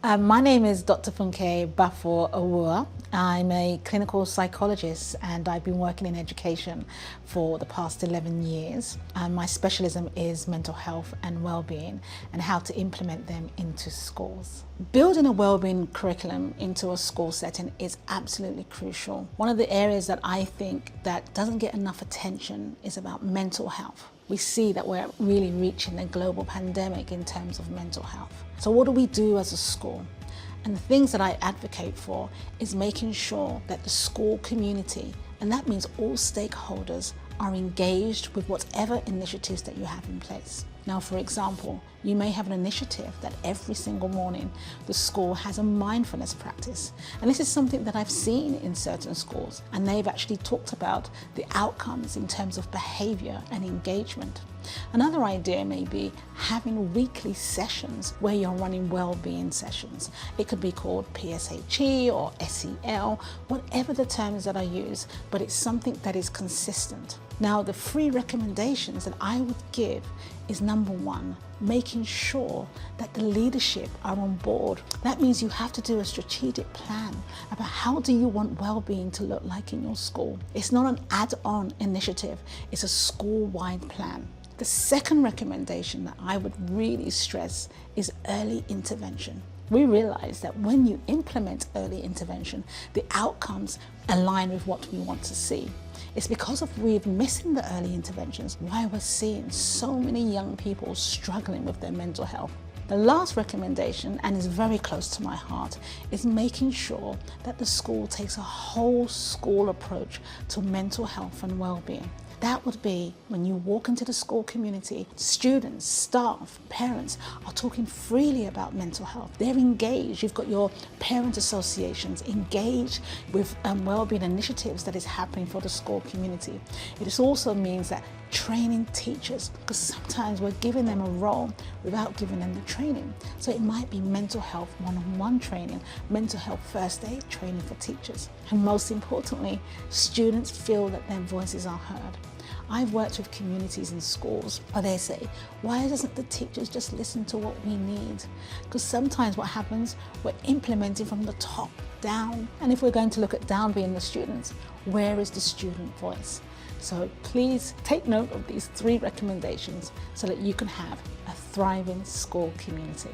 My name is Dr. Funke Baffour-Awuah. I'm a clinical psychologist and I've been working in education for the past 11 years. My specialism is mental health and well-being and how to implement them into schools. Building a well-being curriculum into a school setting is absolutely crucial. One of the areas that I think that doesn't get enough attention is about mental health. We see that we're really reaching a global pandemic in terms of mental health. So what do we do as a school? And the things that I advocate for is making sure that the school community, and that means all stakeholders, are engaged with whatever initiatives that you have in place. Now, for example, you may have an initiative that every single morning the school has a mindfulness practice. And this is something that I've seen in certain schools, and they've actually talked about the outcomes in terms of behavior and engagement. Another idea may be having weekly sessions where you're running well-being sessions. It could be called PSHE or SEL, whatever the terms that are used, but it's something that is consistent. Now, the 3 recommendations that I would give is number 1, making sure that the leadership are on board. That means you have to do a strategic plan about how do you want well-being to look like in your school. It's not an add-on initiative, it's a school-wide plan. The second recommendation that I would really stress is early intervention. We realize that when you implement early intervention, the outcomes align with what we want to see. It's because we're missing the early interventions why we're seeing so many young people struggling with their mental health. The last recommendation, and is very close to my heart, is making sure that the school takes a whole school approach to mental health and well-being. That would be when you walk into the school community, students, staff, parents are talking freely about mental health. They're engaged. You've got your parent associations engaged with well-being initiatives that is happening for the school community. It also means that training teachers, because sometimes we're giving them a role without giving them the training. So it might be mental health one-on-one training, mental health first aid training for teachers. And most importantly, students feel that their voices are heard. I've worked with communities in schools where they say, why doesn't the teachers just listen to what we need? Because sometimes what happens, we're implementing from the top down. And if we're going to look at down being the students, where is the student voice? So please take note of these 3 recommendations so that you can have a thriving school community.